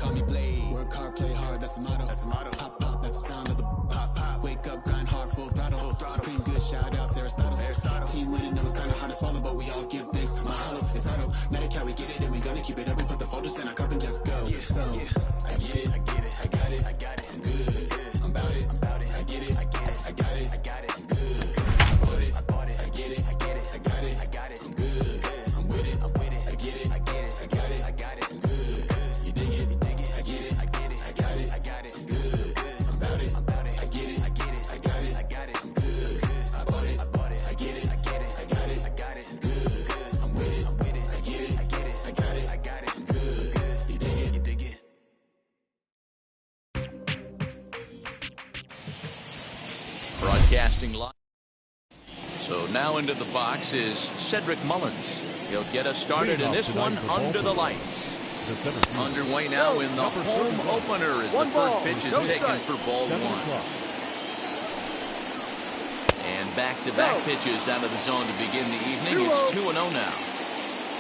call me Blade. Work hard, play hard, that's the motto. Pop, pop, that's the sound of the pop, pop. Wake up, grind hard, full throttle. Supreme good, shout out to Aristotle. Team winning, know it's kinda hard to swallow, but we all give thanks. Mahalo, it's auto. Medical, we get it, and we gonna keep it up. We put the Folgers in our cup and just go. So, I get it, I got it, I'm good. I'm about it, I get it, I got it, I'm good. I bought it, I get it, I got it, I'm good. I'm with it, I get it, I'm good. You dig it, I get it, I'm good. I'm about it, I get it, I'm good. I bought it, I get it, I'm good. I'm with it, I get it, I'm good. You dig it. Broadcasting live. So now into the box is Cedric Mullins. He'll get us started in this one under the lights. Underway now in the home opener as the first pitch is taken for ball one. And back-to-back pitches out of the zone to begin the evening. It's 2-0 now.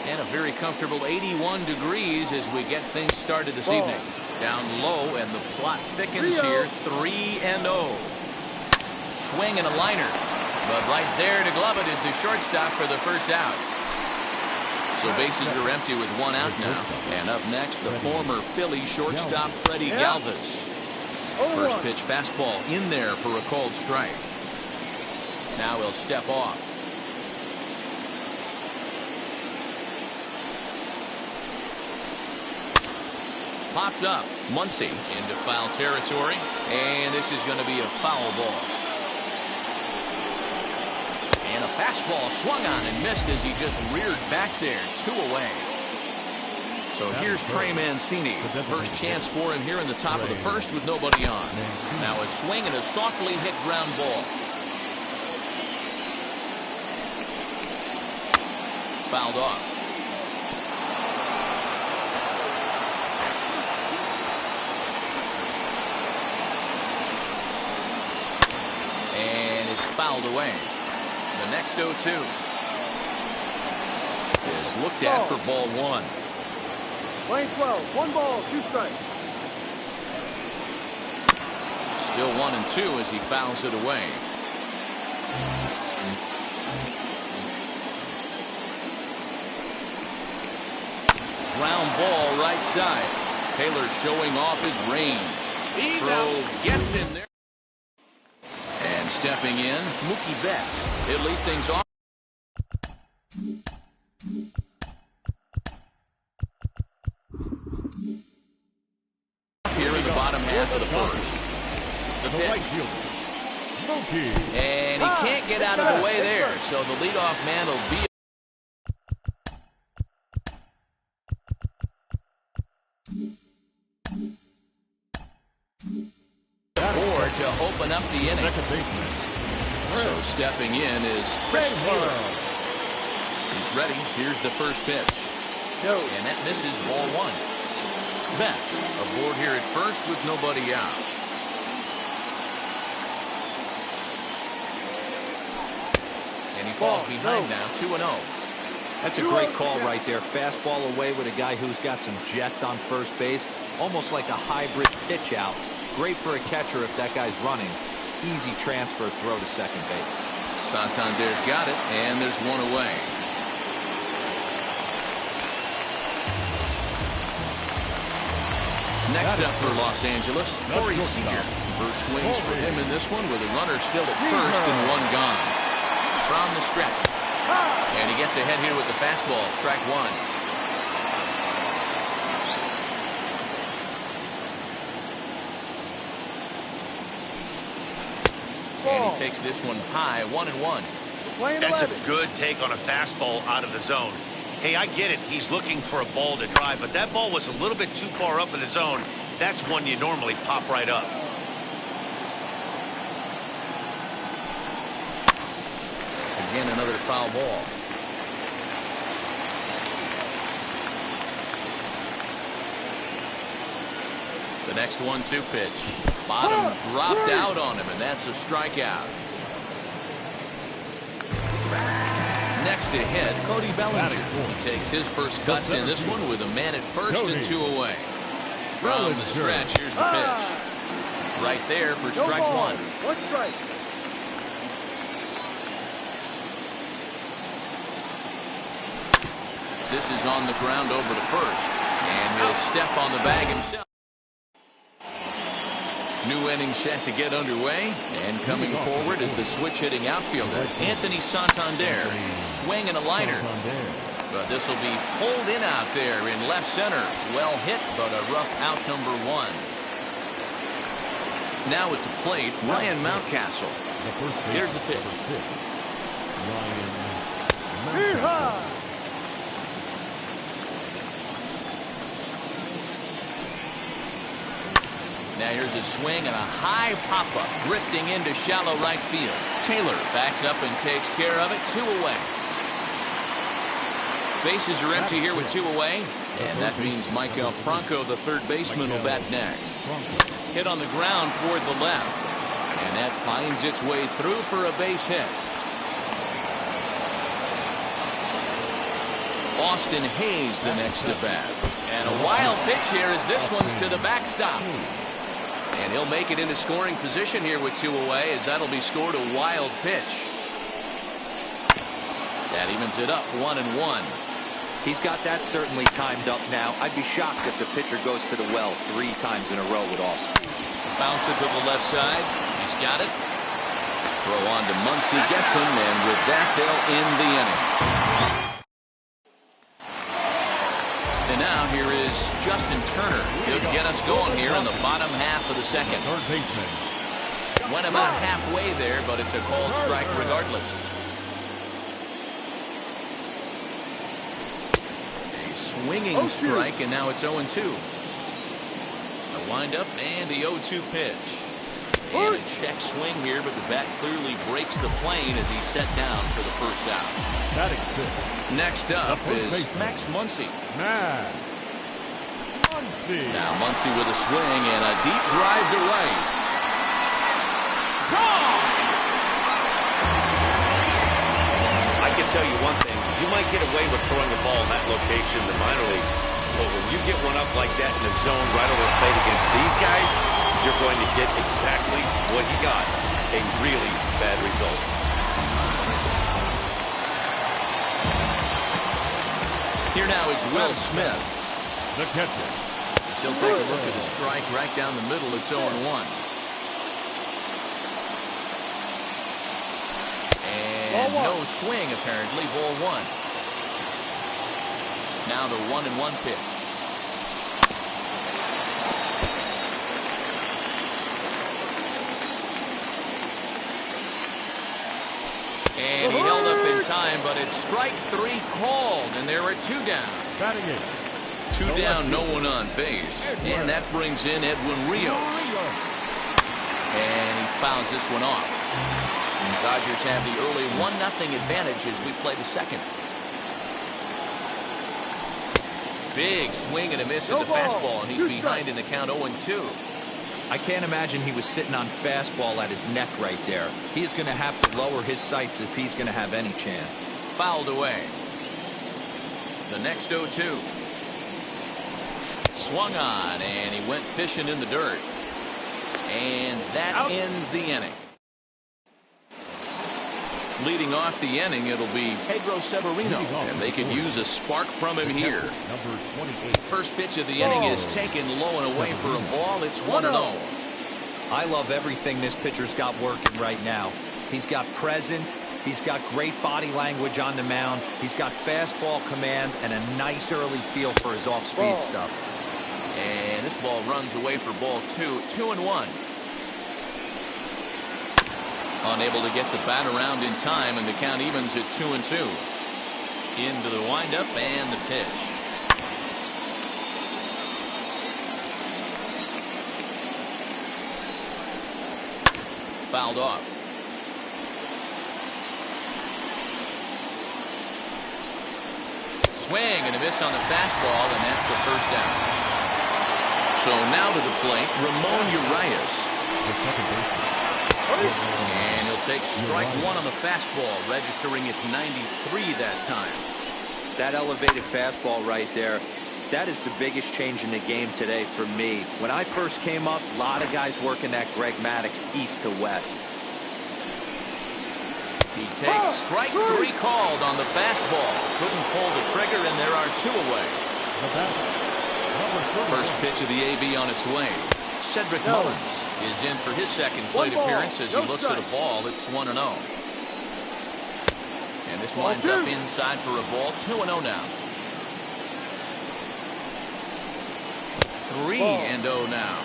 And a very comfortable 81 degrees as we get things started this evening. Down low, and the plot thickens here. 3-0. Swing and a liner. But right there to glove it is the shortstop for the first out. So bases are empty with one out now. And up next, the former Philly shortstop Freddie Galvis. First pitch fastball in there for a called strike. Now he'll step off. Popped up. Muncy into foul territory. And this is going to be a foul ball. And a fastball swung on and missed as he just reared back there. 2 away. So here's Trey Mancini. First chance for him here in the top of the first with nobody on. Now a swing and a softly hit ground ball. Fouled off. And it's fouled away. The next 0-2 is looked at for ball one. Lane 12, 1 ball, 2 strikes. Still 1-2 as he fouls it away. Ground ball right side. Taylor showing off his range. Throw gets in there. And stepping in, Mookie Betts. He'll lead things off. Here in the bottom half of the first. The pitch. And he can't get out of the way there. So the leadoff man will be. Board to open up the inning. So stepping in is Chris Taylor. He's ready. Here's the first pitch. And that misses ball one. Betts aboard here at first with nobody out. And he falls behind now, 2-0. That's a great call right there. Fastball away with a guy who's got some jets on first base. Almost like a hybrid pitch out. Great for a catcher if that guy's running. Easy transfer throw to second base. Santander's got it, and there's one away. Next up for Los Angeles, Corey Seager. First swings for him in this one with a runner still at first and one gone. From the stretch. And he gets ahead here with the fastball. Strike one. And he takes this one high, 1-1. That's a good take on a fastball out of the zone. Hey, I get it. He's looking for a ball to drive, but that ball was a little bit too far up in the zone. That's one you normally pop right up. Again, another foul ball. The next 1-2 pitch. Bottom dropped out on him, and that's a strikeout. Next to hit, Cody Bellinger. He takes his first cuts in this one with a man at first and 2 away. From the stretch, here's the pitch. Right there for strike one. One strike. This is on the ground over to first. And he'll step on the bag himself. New inning set to get underway. And coming forward is the switch-hitting outfielder, Anthony Santander. Swing and a liner. But this will be pulled in out there in left center. Well hit, but a rough out number one. Now at the plate, Ryan Mountcastle. Here's the pitch. Now here's a swing and a high pop-up, drifting into shallow right field. Taylor backs up and takes care of it. 2 away. Bases are empty here with 2 away, and that means Maikel Franco, the third baseman, will bat next. Hit on the ground toward the left, and that finds its way through for a base hit. Austin Hayes the next to bat. And a wild pitch here as this one's to the backstop. And he'll make it into scoring position here with 2 away, as that'll be scored a wild pitch. That evens it up 1-1. He's got that certainly timed up now. I'd be shocked if the pitcher goes to the well 3 times in a row with Austin. Bounce it to the left side. He's got it. Throw on to Muncy, gets him, and with that they'll end the inning. And now here is Justin Turner. He'll get us going here in the bottom half of the second. Third baseman. Went about halfway there, but it's a called strike regardless. A swinging strike, and now it's 0-2. A windup and the 0-2 pitch. And a check swing here, but the bat clearly breaks the plane as he's set down for the first out. Batting fifth. Next up is Max Muncy. Max Muncy. Now Muncy with a swing and a deep drive to right. Gone! I can tell you one thing. You might get away with throwing the ball in that location in the minor leagues. But when you get one up like that in the zone right over the plate against these guys, you're going to get exactly what he got. A really bad result. Here now is Will Smith. The catcher. He'll take a look at the strike right down the middle. It's 0-1. And no swing, apparently. Ball 1. Now the 1-1 pitch. And he held up in time, but it's strike 3 called, and there are 2 down. Batting it. 2 down, no one on base. And that brings in Edwin Rios. And he fouls this one off. Dodgers have the early 1-0 advantage as we play the second. Big swing and a miss at the fastball, and he's behind in the count 0-2. I can't imagine he was sitting on fastball at his neck right there. He is going to have to lower his sights if he's going to have any chance. Fouled away. The next 0-2. Swung on, and he went fishing in the dirt. And that ends the inning. Leading off the inning, it'll be Pedro Severino, and they could use a spark from him here. Number 28. First pitch of the inning is taken low and away for a ball. It's 1-0. I love everything this pitcher's got working right now. He's got presence. He's got great body language on the mound. He's got fastball command and a nice early feel for his off-speed stuff. And this ball runs away for ball 2. 2-1. Unable to get the bat around in time, and the count evens at 2-2. Into the windup and the pitch. Fouled off. Swing and a miss on the fastball, and that's the first down. So now to the plate, Ramon Urias. The second baseman. And he'll take strike 1 on the fastball, registering at 93 that time. That elevated fastball right there, That is the biggest change in the game today for me. When I first came up, a lot of guys working that Greg Maddux east to west. He takes strike 3 called on the fastball. Couldn't pull the trigger, and there are 2 away. First pitch of the AB on its way. Cedric Mullins is in for his second plate appearance as he looks at a ball. It's 1-0. And this winds up inside for a ball. 2-0 now. 3-0 now.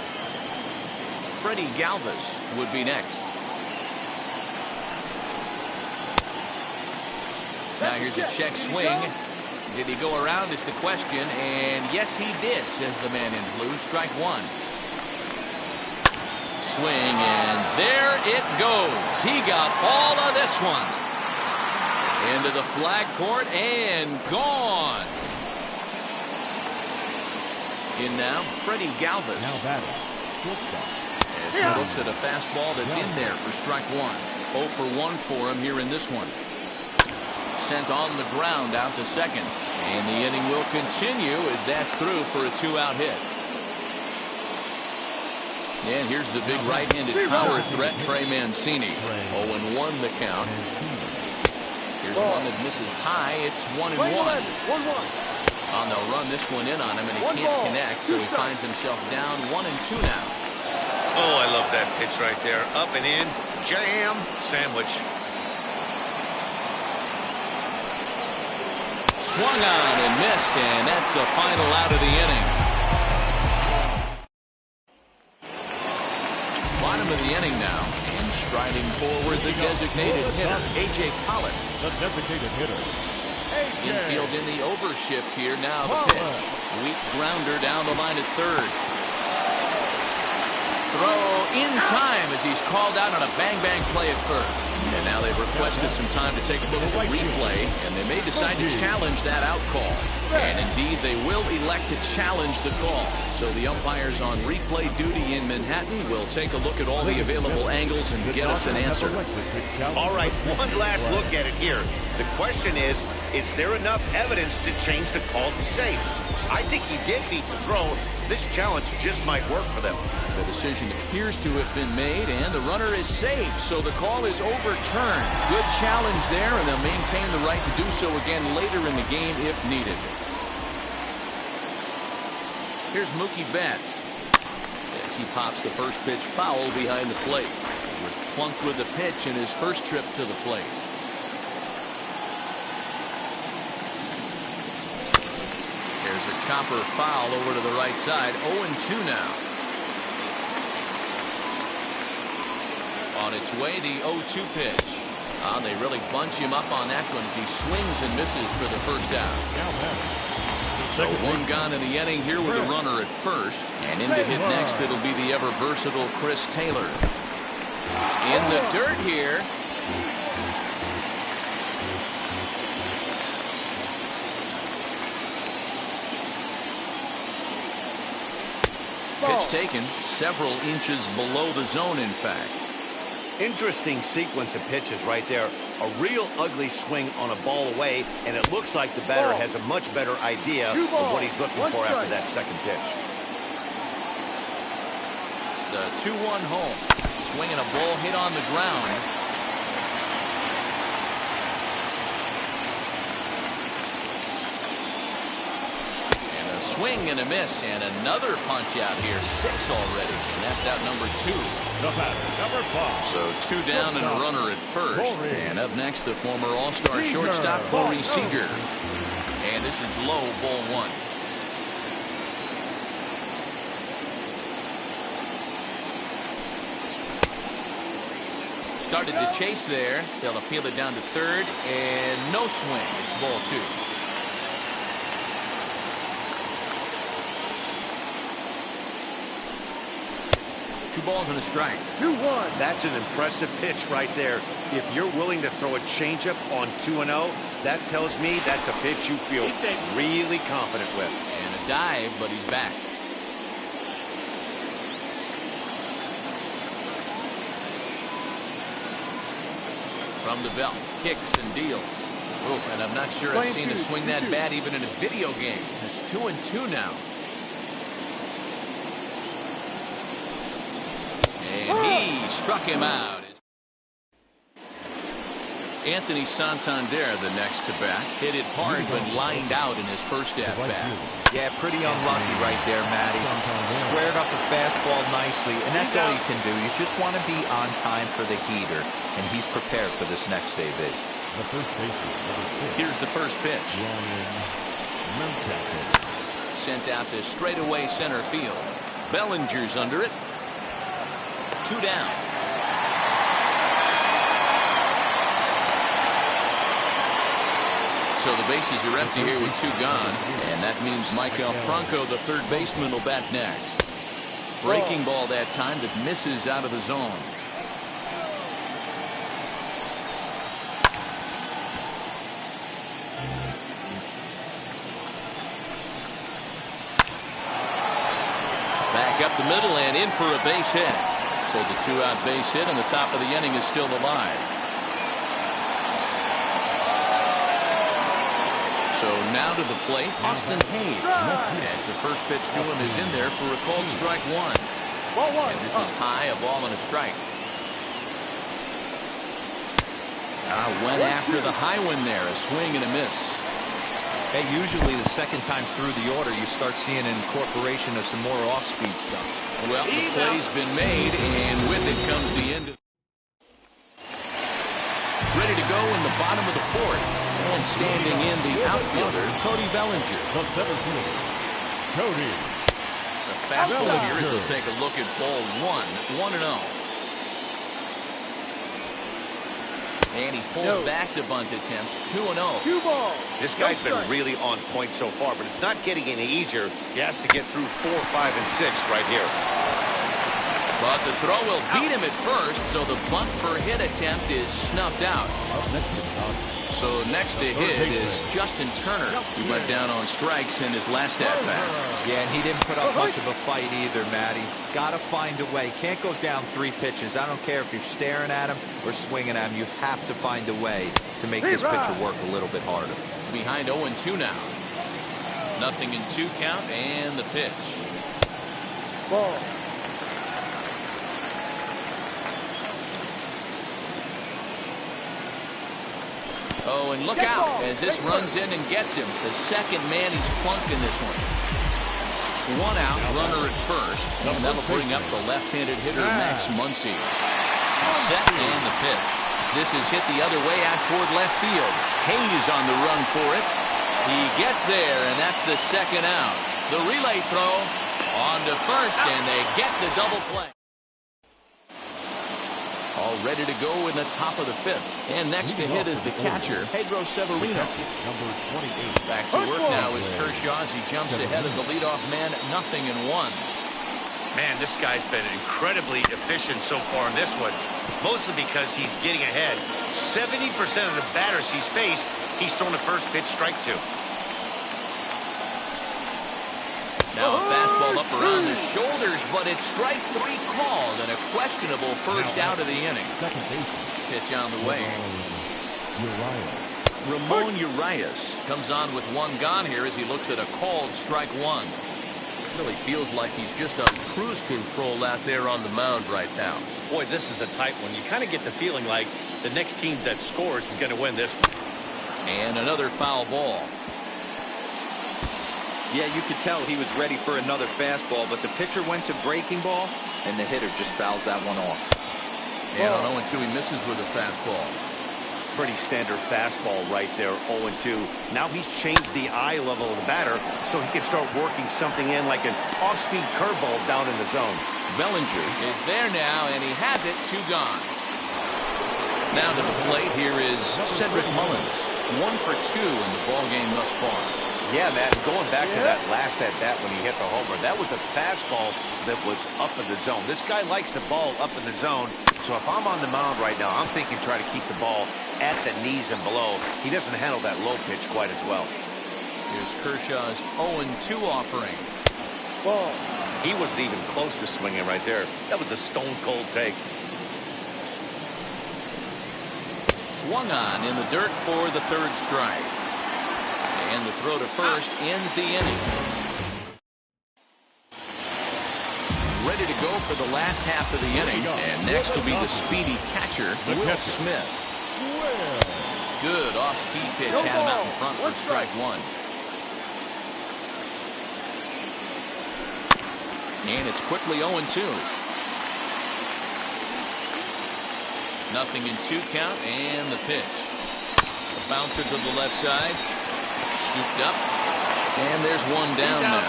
Freddie Galvis would be next. Now here's a check swing. Did he go around is the question, and yes he did, says the man in blue. Strike 1. Swing, and there it goes. He got all of this one. Into the flag court and gone. In now, Freddie Galvis. Now batting, shortstop. As he looks at a fastball that's in there for strike 1. 0 for 1 for him here in this one. Sent on the ground out to second. And the inning will continue as that's through for a 2-out hit. And here's the big right-handed power threat, Trey Mancini. 0-1 the count. Here's one that misses high. It's 1-1. And they'll run this one in on him, and he can't connect, so he finds himself down 1-2 now. Oh, I love that pitch right there. Up and in, jam, sandwich. Swung on and missed, and that's the final out of the inning. Bottom of the inning now, and striding forward the designated hitter, A.J. Pollock. The designated hitter. Infield in the overshift here. Now the pitch. Weak grounder down the line at third. Throw in time as he's called out on a bang-bang play at first. And now they've requested some time to take a look at the replay, and they may decide to challenge that out call. And indeed, they will elect to challenge the call. So the umpires on replay duty in Manhattan will take a look at all the available angles and get us an answer. All right, one last look at it here. The question is there enough evidence to change the call to safe? I think he did beat the throw. This challenge just might work for them. The decision appears to have been made, and the runner is safe, so the call is overturned. Good challenge there, and they'll maintain the right to do so again later in the game if needed. Here's Mookie Betts as he pops the first pitch foul behind the plate. He was plunked with the pitch in his first trip to the plate. There's a chopper foul over to the right side. 0-2 now. On its way, the 0-2 pitch. They really bunch him up on that one as he swings and misses for the first out. So 1 gone in the inning here with a runner at first. And in to hit next, it'll be the ever-versatile Chris Taylor. In the dirt here. Pitch taken several inches below the zone, in fact. Interesting sequence of pitches right there. A real ugly swing on a ball away, and it looks like the batter has a much better idea of what he's looking for after that second pitch. The 2-1 home. Swinging a ball hit on the ground. Swing and a miss, and another punch out here. 6 already, and that's out number 2. The batter, number 5. So 2 down and a runner at first. And up next, the former All-Star shortstop Corey Seager. And this is low, ball 1. Started to chase there. They'll appeal it down to third, and no swing. It's ball 2. 2 balls and a strike. 2-1. That's an impressive pitch right there. If you're willing to throw a changeup on 2-0, that tells me that's a pitch you feel really confident with. And a dive, but he's back. From the belt, kicks and deals. Oh, and I'm not sure I've seen him swing that bat even in a video game. It's 2-2 now. And he struck him out. Anthony Santander, the next to bat, hit it hard but lined out in his first at bat. Yeah, pretty unlucky right there, Matty. Squared up a fastball nicely, and that's all you can do. You just want to be on time for the heater, and he's prepared for this next AB. The first baseman, number 6. Here's the first pitch. Ryan Mountcastle. Sent out to straightaway center field. Bellinger's under it. 2 down. So the bases are empty here with 2 gone, and that means Maikel Franco, the third baseman, will bat next. Breaking ball that time that misses out of the zone. Back up the middle and in for a base hit. So the 2-out base hit and the top of the inning is still alive. So now to the plate, Austin Hayes. As the first pitch to him is in there for a called strike 1. And this is high, a ball and a strike. Went after the high one there, a swing and a miss. Hey, usually the second time through the order, you start seeing an incorporation of some more off-speed stuff. Well, the play's been made, and with it comes the end. Ready to go in the bottom of the 4th. And standing in the outfielder, Cody Bellinger. The 7th fielder, Cody. The fastball here as we'll take a look at ball 1, 1-0. And he pulls back the bunt attempt, 2-0. This guy's been really on point so far, but it's not getting any easier. He has to get through 4, 5, and 6 right here. But the throw will beat him at first, so the bunt for hit attempt is snuffed out. So next to hit is Justin Turner, who went down on strikes in his last at-bat. Yeah, and he didn't put up much of a fight either, Matty. Got to find a way. Can't go down 3 pitches. I don't care if you're staring at him or swinging at him. You have to find a way to make this pitcher work a little bit harder. Behind 0-2 now. Nothing in 2 count, and the pitch. Ball. Oh, and look out as this runs in and gets him. The second man he's plunked in this one. 1 out, runner at first. And that'll bring up the left-handed hitter, Max Muncy. Set and the pitch. This is hit the other way out toward left field. Hayes on the run for it. He gets there, and that's the 2nd out. The relay throw on to first, and they get the double play. All ready to go in the top of the 5th. And next to hit is the catcher, Pedro Severino. Number 28. Back to work now is Kershaw as he jumps ahead as the leadoff man, 0-1. Man, this guy's been incredibly efficient so far in this one, mostly because he's getting ahead. 70% of the batters he's faced, he's thrown a first pitch strike to. Now a fastball up around the shoulders, but it's strike 3 called and a questionable first out of the inning. Second baseman. Pitch on the way. Urias. Ramon Urias comes on with 1 gone here as he looks at a called strike 1. Really feels like he's just on cruise control out there on the mound right now. Boy, this is a tight one. You kind of get the feeling like the next team that scores is going to win this one. And another foul ball. Yeah, you could tell he was ready for another fastball, but the pitcher went to breaking ball, and the hitter just fouls that one off. And on 0-2, he misses with a fastball. Pretty standard fastball right there, 0-2. Now he's changed the eye level of the batter so he can start working something in like an off-speed curveball down in the zone. Bellinger is there now, and he has it, 2 gone. Now to the plate, here is Cedric Mullins. 1 for 2 in the ballgame thus far. Yeah, Matt, going back to that last at-bat when he hit the homer, that was a fastball that was up in the zone. This guy likes the ball up in the zone, so if I'm on the mound right now, I'm thinking try to keep the ball at the knees and below. He doesn't handle that low pitch quite as well. Here's Kershaw's 0-2 offering. Ball. He wasn't even close to swinging right there. That was a stone-cold take. Swung on in the dirt for the 3rd strike. And the throw to first ends the inning. Ready to go for the last half of the inning. And next will be the speedy catcher, Will Smith. Good off-speed pitch had him out in front for strike one. And it's quickly 0-2. Nothing in 2 count, and the pitch. A bouncer to the left side. Scooped up. And there's one down now.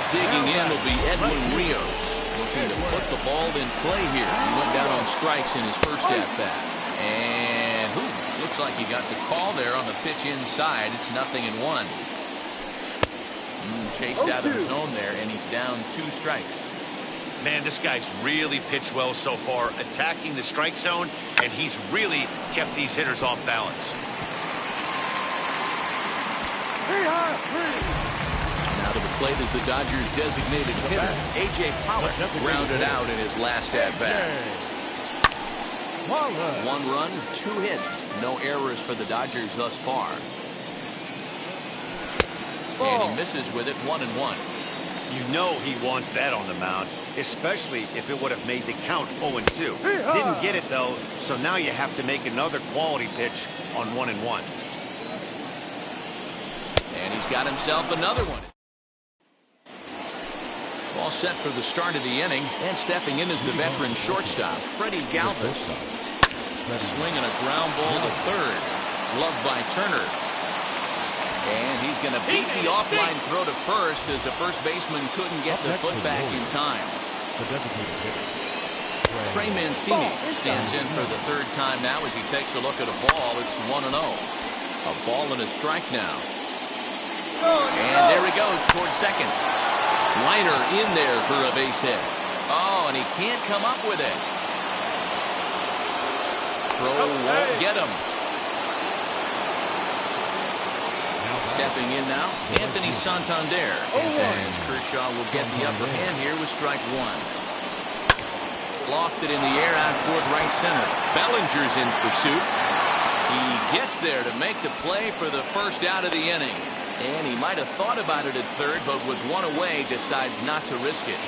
Digging in will be Edwin Rios. Looking to put the ball in play here. He went down on strikes in his first at-bat. And looks like he got the call there on the pitch inside. It's 0-1. Chased out of the zone there, and he's down 2 strikes. Man, this guy's really pitched well so far, attacking the strike zone, and he's really kept these hitters off balance. Now to the plate is the Dodgers' designated hitter, A.J. Pollock, grounded out in his last at-bat. 1 run, 2 hits, no errors for the Dodgers thus far. And he misses with it, 1-1. You know he wants that on the mound, especially if it would have made the count 0-2. Didn't get it, though, so now you have to make another quality pitch on 1-1. And he's got himself another one. All set for the start of the inning, and stepping in is the veteran shortstop, Freddie Galvis. Swinging a ground ball to third. Gloved by Turner. And he's going to beat the offline throw to first as the first baseman couldn't get the foot back in time. Trey Mancini stands in for the 3rd time now as he takes a look at a ball. It's 1-0. A ball and a strike now. And there he goes towards second. Liner in there for a base hit. Oh, and he can't come up with it. Throw won't get him. Stepping in now, Anthony Santander. As Kershaw will get the upper hand here with strike 1. Lofted in the air out toward right center. Bellinger's in pursuit. He gets there to make the play for the first out of the inning. And he might have thought about it at third, but with 1 away, decides not to risk it.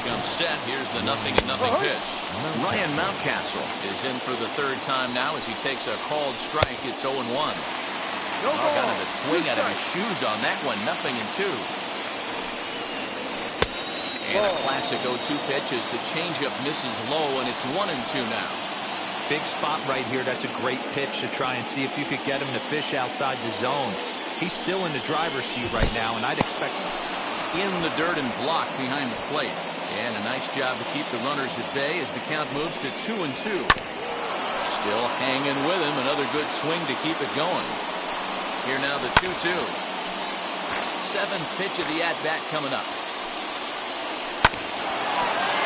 Comes set. Here's the 0-0 pitch. Ryan Mountcastle is in for the 3rd time now as he takes a called strike. It's 0-1. Kind of a swing out of his shoes on that one. 0-2. And a classic 0-2 pitch as the changeup misses low, and it's 1-2 now. Big spot right here. That's a great pitch to try and see if you could get him to fish outside the zone. He's still in the driver's seat right now, and I'd expect something. In the dirt and blocked behind the plate. And a nice job to keep the runners at bay as the count moves to 2-2. Still hanging with him. Another good swing to keep it going. Here now the 2-2. 7th pitch of the at-bat coming up.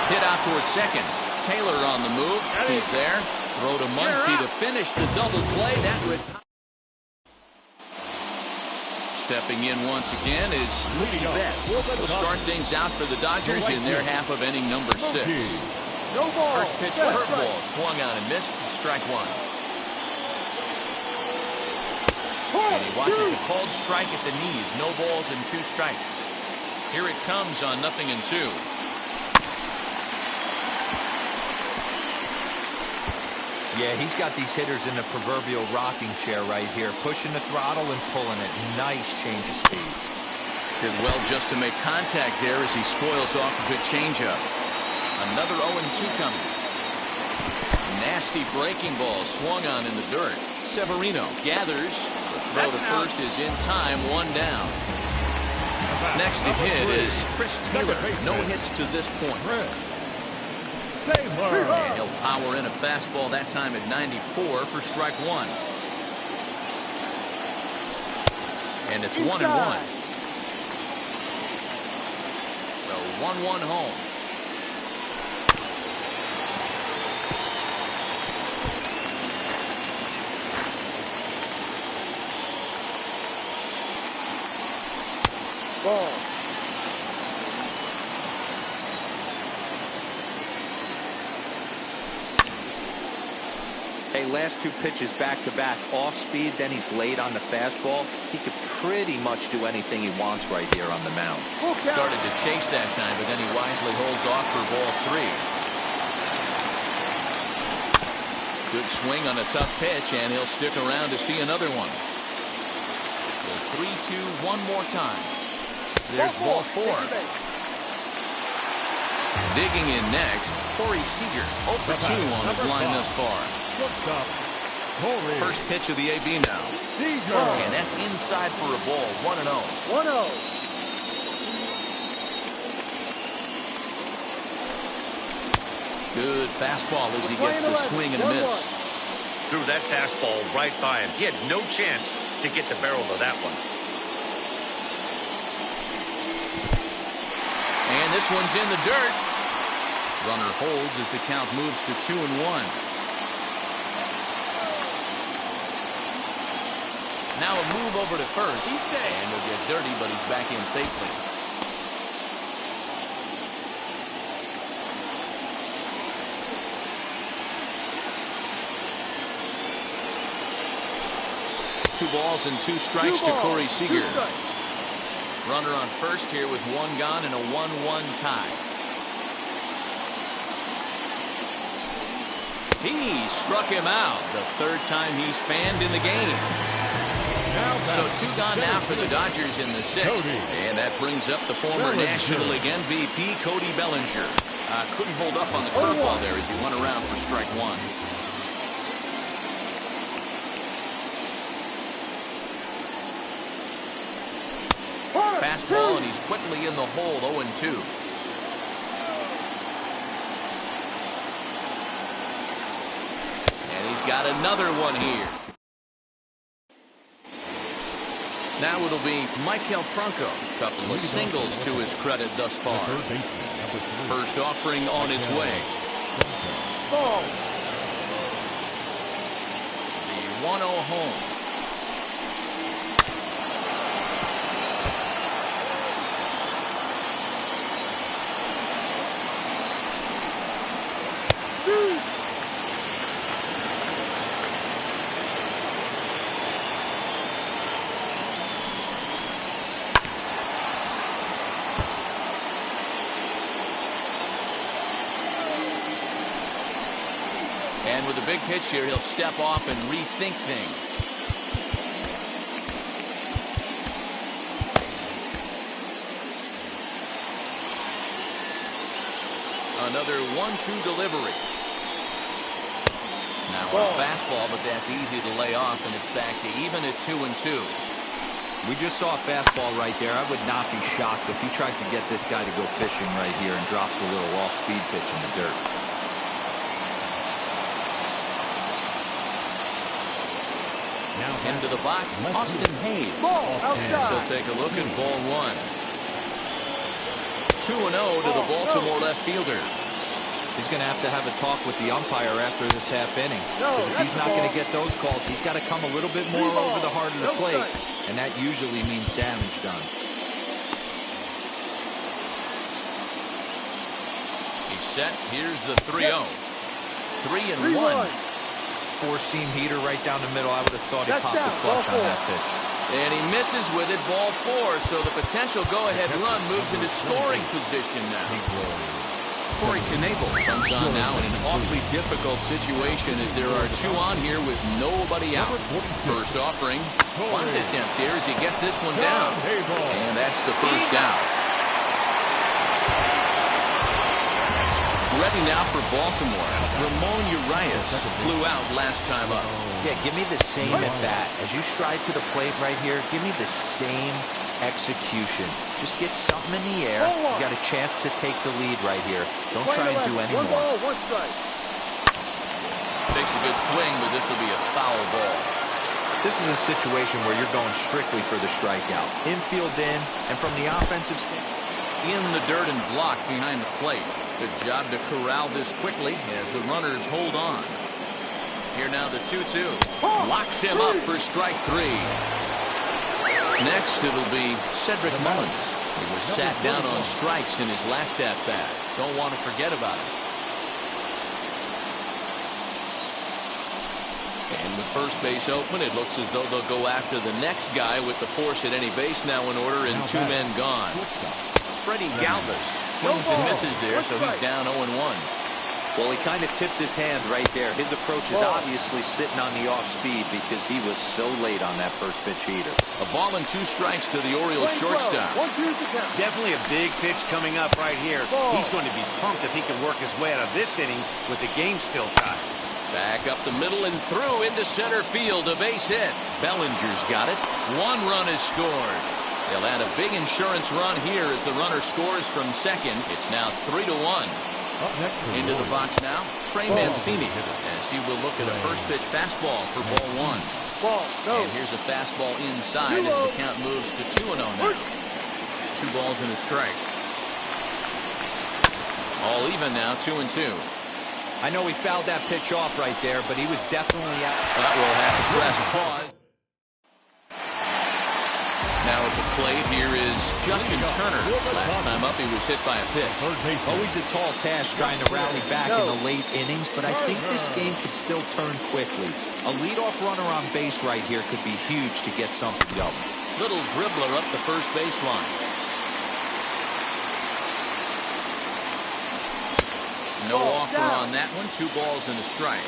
Hit out towards second. Taylor on the move. He's there. Throw to Muncy to finish the double play. That retires. Stepping in once again is Mookie Betts. Will start things out for the Dodgers in their half of inning number 6. First pitch curveball swung on and missed. Strike 1. And he watches a called strike at the knees. No balls and 2 strikes. Here it comes on 0-2. Yeah, he's got these hitters in the proverbial rocking chair right here, pushing the throttle and pulling it. Nice change of speeds. Did well just to make contact there as he spoils off a good changeup. Another 0-2 coming. Nasty breaking ball swung on in the dirt. Severino gathers. The throw to first is in time, 1 down. Next to hit is Chris Taylor. No hits to this point. And he'll power in a fastball that time at 94 for strike 1. And it's 1-1. So 1-1 home. Ball. Hey, Okay, last two pitches back-to-back, off speed, then he's late on the fastball. He could pretty much do anything he wants right here on the mound. Started to chase that time, but then he wisely holds off for ball 3. Good swing on a tough pitch, and he'll stick around to see another one. So 3-2, one more time. There's ball 4. Digging in next, Corey Seager, 0 for 2 on his line thus far. First pitch of the AB now. And that's inside for a ball, 1-0. 1-0. Good fastball as he gets the swing and a miss. Threw that fastball right by him. He had no chance to get the barrel of that one. And this one's in the dirt. Runner holds as the count moves to 2-1. Now a move over to first. And he'll get dirty, but he's back in safely. Two balls and 2 strikes to Corey Seager. Runner on first here with 1 gone and a 1-1 tie. He struck him out the 3rd time he's fanned in the game. So 2 gone now for the Dodgers in the 6th. And that brings up the former National League MVP Cody Bellinger. Couldn't hold up on the curveball there as he went around for strike 1. Fastball, and he's quickly in the hole, 0-2. And he's got another one here. Now it'll be Maikel Franco. Couple of singles to his credit thus far. First offering on its way. The 1-0 home. And with a big pitch here, he'll step off and rethink things. Another 1-2 delivery. Now a fastball, but that's easy to lay off, and it's back to even at 2-2. We just saw a fastball right there. I would not be shocked if he tries to get this guy to go fishing right here and drops a little off-speed pitch in the dirt. Into the box, Austin Hayes. And so take a look at ball 1. 2-0 to the Baltimore left fielder. He's going to have a talk with the umpire after this half inning. Because if he's not going to get those calls, he's got to come a little bit more over the heart of the plate. And that usually means damage done. He's set. Here's the 3-0. 3-1. Four-seam heater right down the middle. I would have thought he popped the clutch on that pitch. And he misses with it, ball 4. So the potential go-ahead run moves into scoring position now. Corey Knebel comes on now in an awfully difficult situation as there are 2 on here with nobody out. First offering, bunt attempt here as he gets this one down. And that's the first down. Ready now for Baltimore. Ramon Urias flew out last time up. Yeah, give me the same at bat. As you stride to the plate right here, give me the same execution. Just get something in the air. You got a chance to take the lead right here. Don't try and do any more. Takes a good swing, but this will be a foul ball. This is a situation where you're going strictly for the strikeout. Infield in, and from the offensive stand. In the dirt and blocked behind the plate. Good job to corral this quickly as the runners hold on. Here now the 2-2. Locks him up for strike 3. Next it'll be Cedric Mullins. He was sat down on strikes in his last at-bat. Don't want to forget about it. the first base open. It looks as though they'll go after the next guy with the force at any base now in order and 2 men gone. Freddie Galvis swings and misses there, so he's down 0-1. Well, he kind of tipped his hand right there. His approach is obviously sitting on the off speed because he was so late on that first pitch heater. A ball and 2 strikes to the Orioles shortstop. Definitely a big pitch coming up right here. He's going to be pumped if he can work his way out of this inning with the game still tied. Back up the middle and through into center field. A base hit. Bellinger's got it. 1 run is scored. They'll add a big insurance run here as the runner scores from second. It's now 3-1. Into the box now, Trey Mancini, as he will look at a first pitch fastball for ball 1. And here's a fastball inside as the count moves to 2-0 now. 2 balls and a strike. All even now, 2-2. I know he fouled that pitch off right there, but he was definitely out. That will have to press pause. Now at the plate here is Justin Turner. Last time up he was hit by a pitch. Always a tall task trying to rally back in the late innings, but I think this game could still turn quickly. A leadoff runner on base right here could be huge to get something going. Little dribbler up the first baseline. No offer on that one. 2 balls and a strike.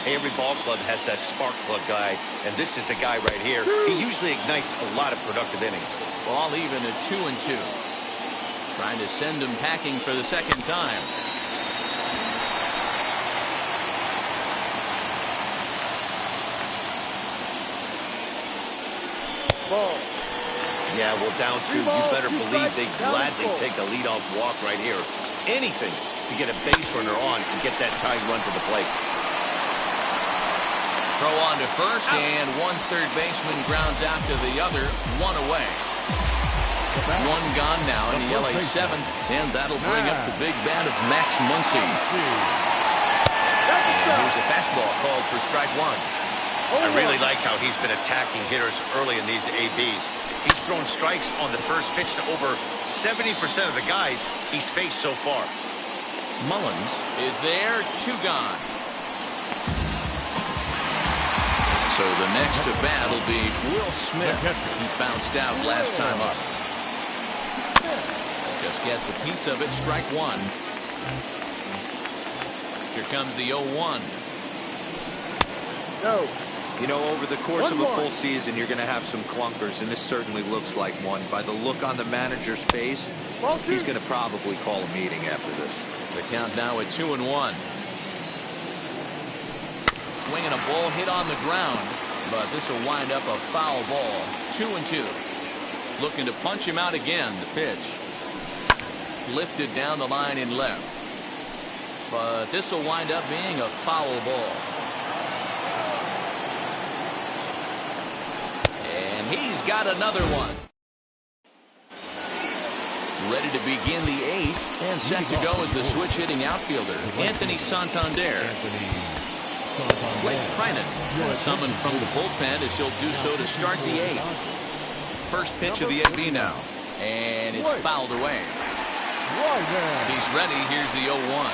Every ball club has that spark plug guy, and this is the guy right here. He usually ignites a lot of productive innings. Ball even at 2-2. Trying to send him packing for the second time. Yeah, well, down 2. You better believe they gladly take a leadoff walk right here. Anything to get a base runner on and get that tying run to the plate. Throw on to first, and 1 third baseman grounds out to the other. 1 away. 1 gone now in the LA 7th, and that'll bring up the big bat of Max Muncy. And here's a fastball called for strike 1. I really like how he's been attacking hitters early in these ABs. He's thrown strikes on the first pitch to over 70% of the guys he's faced so far. Mullins is there, 2 gone. So the next to bat will be Will Smith. He bounced out last time up. Just gets a piece of it, strike 1. Here comes the 0-1. No. You know, over the course of a full season, you're going to have some clunkers, and this certainly looks like one. By the look on the manager's face, he's going to probably call a meeting after this. The count now at 2-1. Swinging a ball hit on the ground, but this will wind up a foul ball. 2-2. Looking to punch him out again. The pitch lifted down the line in left, but this will wind up being a foul ball. And he's got another one. Ready to begin the 8th, and set to go is the switch hitting outfielder Anthony Santander. Blake Trinan summoned from the bullpen as he'll do so to start the 8th. First pitch of the AB now, and it's fouled away. He's ready. Here's the 0-1.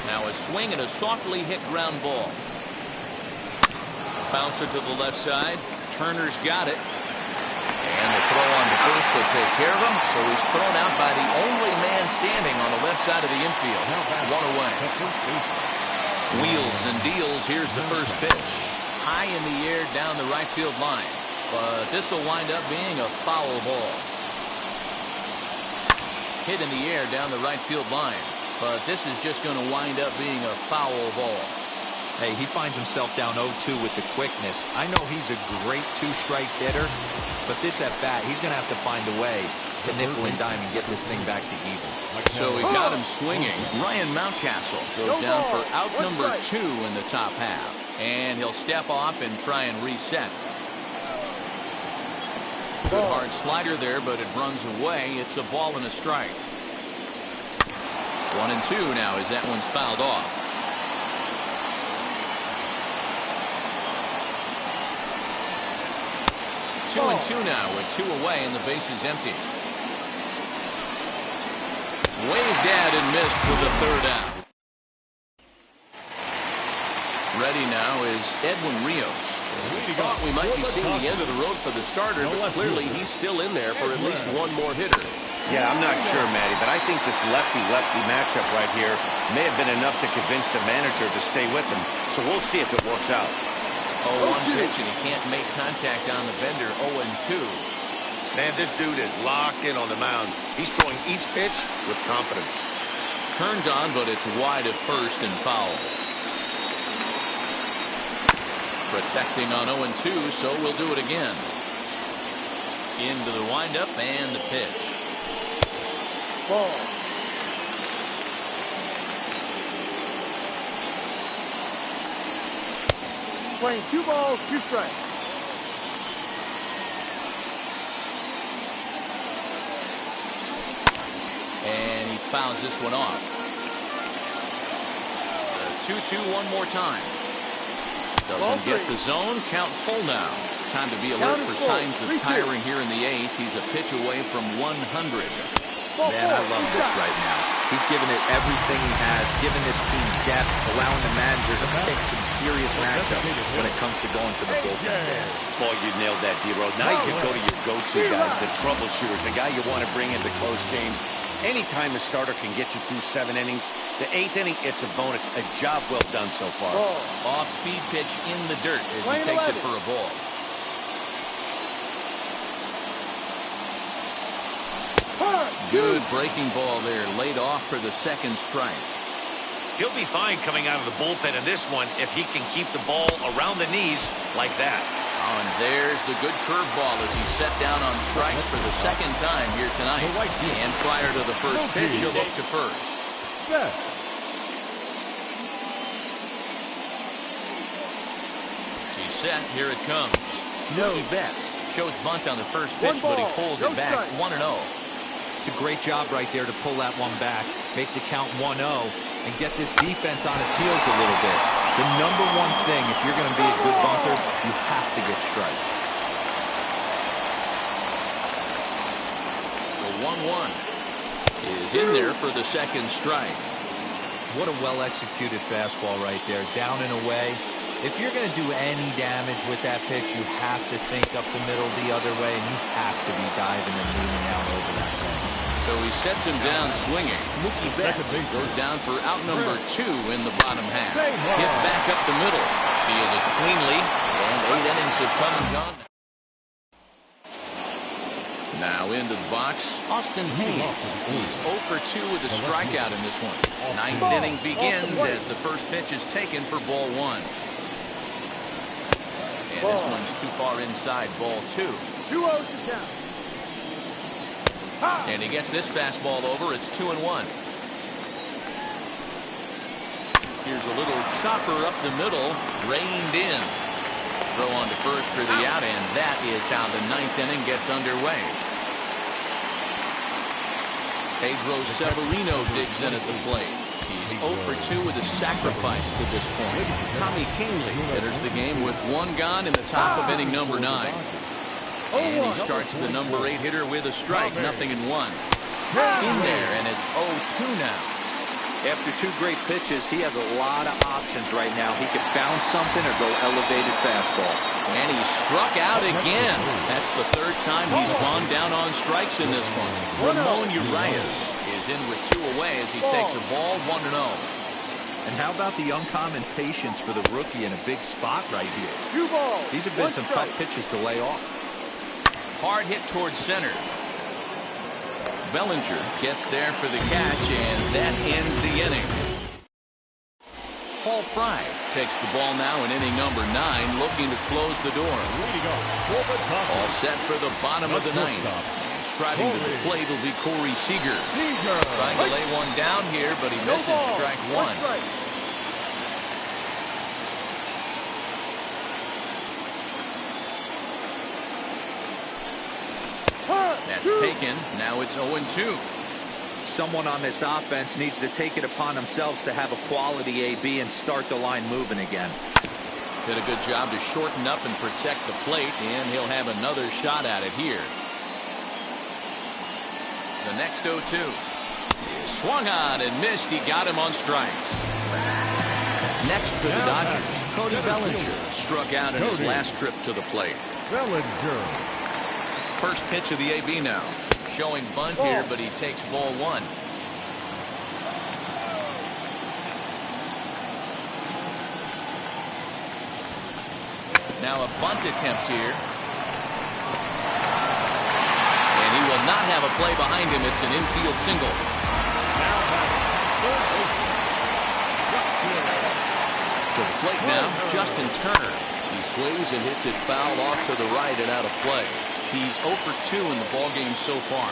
Now a swing and a softly hit ground ball. Bouncer to the left side. Turner's got it. And the throw on the first will take care of him. So he's thrown out by the only man standing on the left side of the infield. 1 away. Wheels and deals. Here's the first pitch. High in the air down the right field line. But this will wind up being a foul ball. Hit in the air down the right field line. But this is just going to wind up being a foul ball. Hey, he finds himself down 0-2 with the quickness. I know he's a great 2-strike hitter, but this at bat, he's going to have to find a way to nickel and dime and get this thing back to even. So he got him swinging. Ryan Mountcastle goes down for out number 2 in the top half. And he'll step off and try and reset. Good hard slider there, but it runs away. It's a ball and a strike. 1-2 now as that one's fouled off. Two and two now with 2 away and the base is empty. Waved at and missed for the third out. Ready now is Edwin Rios. Thought we might be seeing the end of the road for the starter, but clearly he's still in there for at least one more hitter. Yeah, I'm not sure, Matty, but I think this lefty-lefty matchup right here may have been enough to convince the manager to stay with him. So we'll see if it works out. 0-1 pitch, and he can't make contact on the bender. 0-2. Man, this dude is locked in on the mound. He's throwing each pitch with confidence. Turned on, but it's wide at first and foul. Protecting on 0-2, so we'll do it again. Into the windup and the pitch. Ball. Playing 2 balls, 2 strikes. And he fouls this one off. 2-2 one more time. Doesn't get the zone. Count full now. Time to be alert for signs of tiring here in the 8th. He's a pitch away from 100. Man, I love this right now. He's given it everything he has, giving this team depth, allowing the manager to pick some serious matchups when it comes to going to the bullpen. Boy, you nailed that, D-Rose. Now you can go to your go-to guys, the troubleshooters, the guy you want to bring into close games. Anytime a starter can get you through 7 innings, the 8th inning, it's a bonus. A job well done so far. Off-speed pitch in the dirt as he takes it for a ball. Good breaking ball there, laid off for the second strike. He'll be fine coming out of the bullpen in this one if he can keep the ball around the knees like that. Oh, and there's the good curveball as he's set down on strikes for the second time here tonight. And prior to the first pitch, he'll look to first. He's set. Here it comes. Mookie Betts shows bunt on the first pitch, but he pulls it back 1-0. It's a great job right there to pull that one back, make the count 1-0, and get this defense on its heels a little bit. The number one thing, if you're going to be a good bunter, you have to get strikes. The 1-1 is in there for the second strike. What a well-executed fastball right there, down and away. If you're going to do any damage with that pitch, you have to think up the middle the other way, and you have to be diving and leaning out over that thing. So he sets him down swinging. Mookie Betts goes down for out number 2 in the bottom half. Hit back up the middle. Fielded cleanly, and 8 innings have come and gone. Now into the box, Austin Hayes. He's 0 for 2 with a strikeout in this one. 9th inning begins as the first pitch is taken for ball 1. And this one's too far inside, ball 2. 2-0 to count. And he gets this fastball over. It's 2-1. Here's a little chopper up the middle, reined in. Throw on to first for the out, and that is how the 9th inning gets underway. Pedro Severino digs in at the plate. He's 0 for 2 with a sacrifice to this point. Tommy Kahnle enters the game with 1 gone in the top of inning number 9. And he starts the number 8 hitter with a strike, 0-1. In there, and it's 0-2 now. After 2 great pitches, he has a lot of options right now. He could bounce something or go elevated fastball. And he struck out again. That's the 3rd time he's gone down on strikes in this one. Ramon Urias is in with 2 away as he takes a ball, 1-0. And how about the uncommon patience for the rookie in a big spot right here? 2 balls. These have been some tough pitches to lay off. Hard hit towards center. Bellinger gets there for the catch, and that ends the inning. Paul Fry takes the ball now in inning number 9, looking to close the door. All set for the bottom of the 9th. Striding to the plate will be Corey Seager. Trying to lay one down here, but he misses strike 1. That's taken. Now it's 0-2. Someone on this offense needs to take it upon themselves to have a quality AB and start the line moving again. Did a good job to shorten up and protect the plate, and he'll have another shot at it here. The next 0-2. Swung on and missed. He got him on strikes. Next for the Dodgers, Cody Bellinger struck out in his last trip to the plate. Bellinger. First pitch of the AB now. Showing bunt here, but he takes ball one. Now a bunt attempt here. And he will not have a play behind him. It's an infield single. To the plate now, Justin Turner. He swings and hits it foul off to the right and out of play. He's 0 for 2 in the ballgame so far.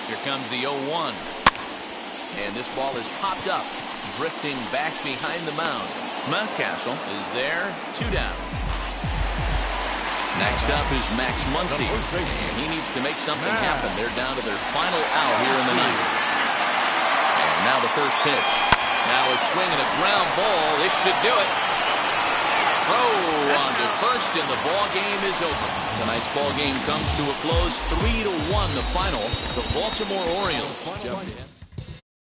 Here comes the 0-1. And this ball is popped up, drifting back behind the mound. Mountcastle is there, 2 down. Next up is Max Muncy. And he needs to make something happen. They're down to their final out here in the ninth. And now the first pitch. Now a swing and a ground ball. This should do it. Throw on to first, and the ball game is over. Tonight's ball game comes to a close, 3-1 the final. The Baltimore Orioles jumped ahead.